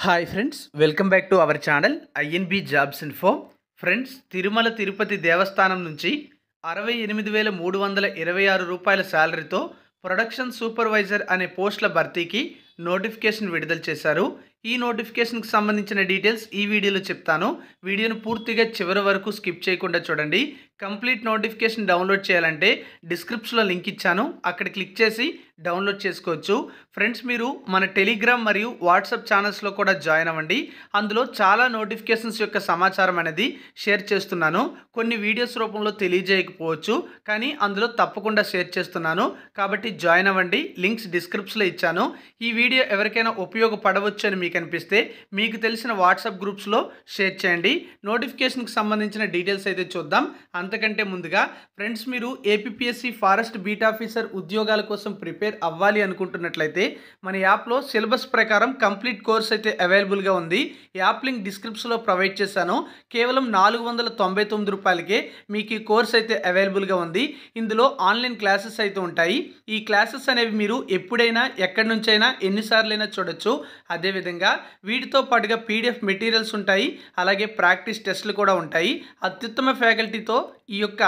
Hi friends, welcome back to our channel INB jobs info. Friends, Tirumala Tirupati దేవస్థానం నుంచి 68,326 రూపాయల శాలరీతో production supervisor అనే పోస్టుల భర్తీకి నోటిఫికేషన్ విడుదల చేశారు. ఈ నోటిఫికేషన్కి సంబంధించిన డీటెయిల్స్ ఈ వీడియోలో చెప్తాను. వీడియోను పూర్తిగా చివరి వరకు స్కిప్ చేయకుండా చూడండి. కంప్లీట్ నోటిఫికేషన్ డౌన్లోడ్ చేయాలంటే డిస్క్రిప్షన్లో లింక్ ఇచ్చాను, అక్కడ క్లిక్ చేసి డౌన్లోడ్ చేసుకోవచ్చు. ఫ్రెండ్స్, మీరు మన టెలిగ్రామ్ మరియు వాట్సాప్ ఛానల్స్లో కూడా జాయిన్ అవ్వండి. అందులో చాలా నోటిఫికేషన్స్ యొక్క సమాచారం అనేది షేర్ చేస్తున్నాను. కొన్ని వీడియోస్ రూపంలో తెలియజేయకపోవచ్చు, కానీ అందులో తప్పకుండా షేర్ చేస్తున్నాను. కాబట్టి జాయిన్ అవ్వండి. లింక్స్ డిస్క్రిప్షన్లో ఇచ్చాను. ఈ వీడియో ఎవరికైనా ఉపయోగపడవచ్చు అని మీకు అనిపిస్తే మీకు తెలిసిన వాట్సాప్ గ్రూప్స్లో షేర్ చేయండి. నోటిఫికేషన్కి సంబంధించిన డీటెయిల్స్ అయితే చూద్దాం. అంతకంటే ముందుగా ఫ్రెండ్స్, మీరు ఏపీఎస్సి ఫారెస్ట్ బీట్ ఆఫీసర్ ఉద్యోగాల కోసం ప్రిపేర్ అవ్వాలి అనుకుంటున్నట్లయితే మన యాప్లో సిలబస్ ప్రకారం కంప్లీట్ కోర్స్ అయితే అవైలబుల్గా ఉంది. యాప్ లింక్ డిస్క్రిప్షన్లో ప్రొవైడ్ చేశాను. కేవలం 499 రూపాయలకే మీకు ఈ కోర్స్ అయితే అవైలబుల్గా ఉంది. ఇందులో ఆన్లైన్ క్లాసెస్ అయితే ఉంటాయి. ఈ క్లాసెస్ అనేవి మీరు ఎప్పుడైనా ఎక్కడి నుంచైనా ఎన్నిసార్లైనా చూడొచ్చు. అదేవిధంగా వీటితో పాటుగా పీడిఎఫ్ మెటీరియల్స్ ఉంటాయి, అలాగే ప్రాక్టీస్ టెస్టులు కూడా ఉంటాయి. అత్యుత్తమ ఫ్యాకల్టీతో ఈ యొక్క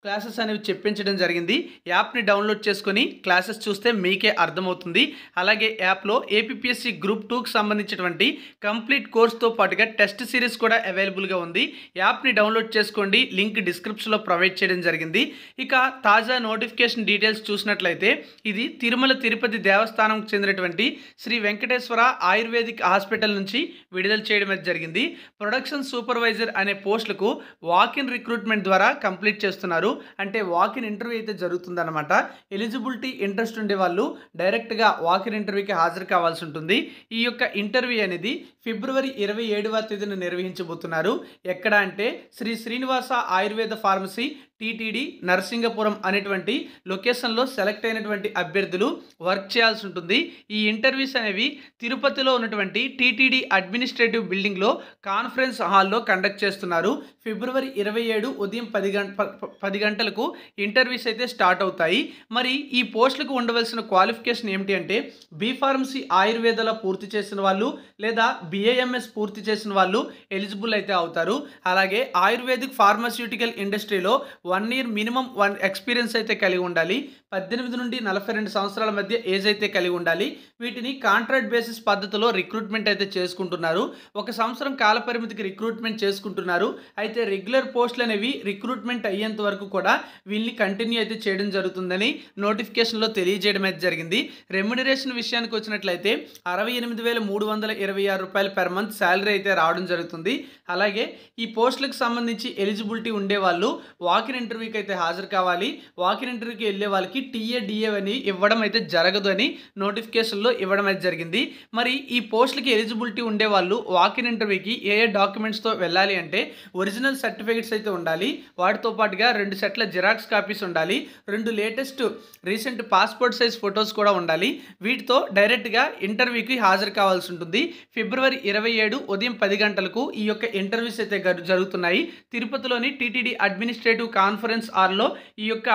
క్లాసెస్ అనేవి చెప్పించడం జరిగింది. యాప్ని డౌన్లోడ్ చేసుకొని క్లాసెస్ చూస్తే మీకే అర్థమవుతుంది. అలాగే యాప్లో ఏపీఎస్సి గ్రూప్ 2కి సంబంధించినటువంటి కంప్లీట్ కోర్స్తో పాటుగా టెస్ట్ సిరీస్ కూడా అవైలబుల్గా ఉంది. యాప్ని డౌన్లోడ్ చేసుకోండి, లింక్ డిస్క్రిప్షన్లో ప్రొవైడ్ చేయడం జరిగింది. ఇక తాజా నోటిఫికేషన్ డీటెయిల్స్ చూసినట్లయితే ఇది తిరుమల తిరుపతి దేవస్థానంకు చెందినటువంటి శ్రీ వెంకటేశ్వర ఆయుర్వేదిక్ హాస్పిటల్ నుంచి విడుదల చేయడం జరిగింది. ప్రొడక్షన్ సూపర్వైజర్ అనే పోస్టులకు వాకిన్ రిక్రూట్మెంట్ ద్వారా కంప్లీట్ చేస్తున్నారు. అంటే వాకిన్ ఇంటర్వ్యూ అయితే జరుగుతుందన్నమాట. ఎలిజిబిలిటీ ఇంట్రెస్ట్ ఉండే వాళ్ళు డైరెక్ట్గా వాకిన్ ఇంటర్వ్యూకి హాజరు కావాల్సి ఉంటుంది. ఈ యొక్క ఇంటర్వ్యూ అనేది ఫిబ్రవరి 27వ తేదీన నిర్వహించబోతున్నారు. ఎక్కడ అంటే శ్రీ శ్రీనివాస ఆయుర్వేద ఫార్మసీ టీటీడీ నరసింగపురం అనేటువంటి లొకేషన్లో సెలెక్ట్ అయినటువంటి అభ్యర్థులు వర్క్ చేయాల్సి ఉంటుంది. ఈ ఇంటర్వ్యూస్ అనేవి తిరుపతిలో ఉన్నటువంటి టీటీడీ అడ్మినిస్ట్రేటివ్ బిల్డింగ్లో కాన్ఫరెన్స్ హాల్లో కండక్ట్ చేస్తున్నారు. ఫిబ్రవరి 27 ఉదయం 10 గంటలకు ఇంటర్వ్యూస్ అయితే స్టార్ట్ అవుతాయి. మరి ఈ పోస్టులకు ఉండవలసిన క్వాలిఫికేషన్ ఏమిటి అంటే బీ ఫార్మసీ ఆయుర్వేదాల పూర్తి చేసిన వాళ్ళు లేదా బిఏఎంఎస్ పూర్తి చేసిన వాళ్ళు ఎలిజిబుల్ అయితే అవుతారు. అలాగే ఆయుర్వేదిక్ ఫార్మాస్యూటికల్ ఇండస్ట్రీలో 1 ఇయర్ మినిమం ఎక్స్పీరియన్స్ అయితే కలిగి ఉండాలి. 18 నుండి 42 సంవత్సరాల మధ్య ఏజ్ అయితే కలిగి ఉండాలి. వీటిని కాంట్రాక్ట్ బేసిస్ పద్ధతిలో రిక్రూట్మెంట్ అయితే చేసుకుంటున్నారు. 1 సంవత్సరం కాల పరిమితికి రిక్రూట్మెంట్ చేసుకుంటున్నారు. అయితే రెగ్యులర్ పోస్టులు అనేవి రిక్రూట్మెంట్ అయ్యేంత వరకు కూడా వీళ్ళని కంటిన్యూ అయితే చేయడం జరుగుతుందని నోటిఫికేషన్లో తెలియజేయడం అయితే జరిగింది. రెమ్యునరేషన్ విషయానికి వచ్చినట్లయితే 68,326 రూపాయలు పెర్ మంత్ శాలరీ అయితే రావడం జరుగుతుంది. అలాగే ఈ పోస్టులకు సంబంధించి ఎలిజిబిలిటీ ఉండే వాళ్ళు వాకిన్ ఇంటర్వ్యూకి అయితే హాజరు కావాలి. వాకిన్ ఇంటర్వ్యూకి వెళ్ళే వాళ్ళకి టీఏ అని ఇవ్వడం అయితే జరగదు అని నోటిఫికేషన్లో ఇవ్వడం అయితే జరిగింది. మరి ఈ పోస్టులకి ఎలిజిబిలిటీ ఉండే వాళ్ళు వాకిన్ ఇంటర్వ్యూకి ఏ డాక్యుమెంట్స్తో వెళ్ళాలి అంటే ఒరిజినల్ సర్టిఫికేట్స్ అయితే ఉండాలి. వాటితో పాటుగా 2 సెట్ల జిరాక్స్ కాపీస్ ఉండాలి. 2 latest recent passport size photos కూడా ఉండాలి. వీటితో డైరెక్ట్గా ఇంటర్వ్యూకి హాజరు కావాల్సి ఉంటుంది. ఫిబ్రవరి 27 ఉదయం 10 గంటలకు ఈ యొక్క ఇంటర్వ్యూస్ అయితే జరుగుతున్నాయి. తిరుపతిలోని టీటీడీ అడ్మినిస్ట్రేటివ్ కాన్ఫరెన్స్ హాల్లో ఈ యొక్క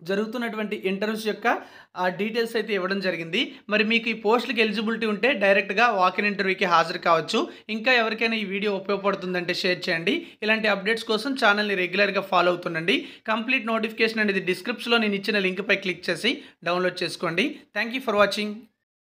జరుగుతున్నటువంటి ఇంటర్వ్యూస్ యొక్క డీటెయిల్స్ అయితే ఇవ్వడం జరిగింది. మరి మీకు ఈ పోస్టులకి ఎలిజిబిలిటీ ఉంటే డైరెక్ట్గా వాకిన్ ఇంటర్వ్యూకి హాజరు కావచ్చు. ఇంకా ఎవరికైనా ఈ వీడియో ఉపయోగపడుతుందంటే షేర్ చేయండి. ఇలాంటి అప్డేట్స్ కోసం ఛానల్ని రెగ్యులర్గా ఫాలో అవుతుండండి. కంప్లీట్ నోటిఫికేషన్ అనేది డిస్క్రిప్షన్లో నేను ఇచ్చిన లింక్పై క్లిక్ చేసి డౌన్లోడ్ చేసుకోండి. Thank you for watching.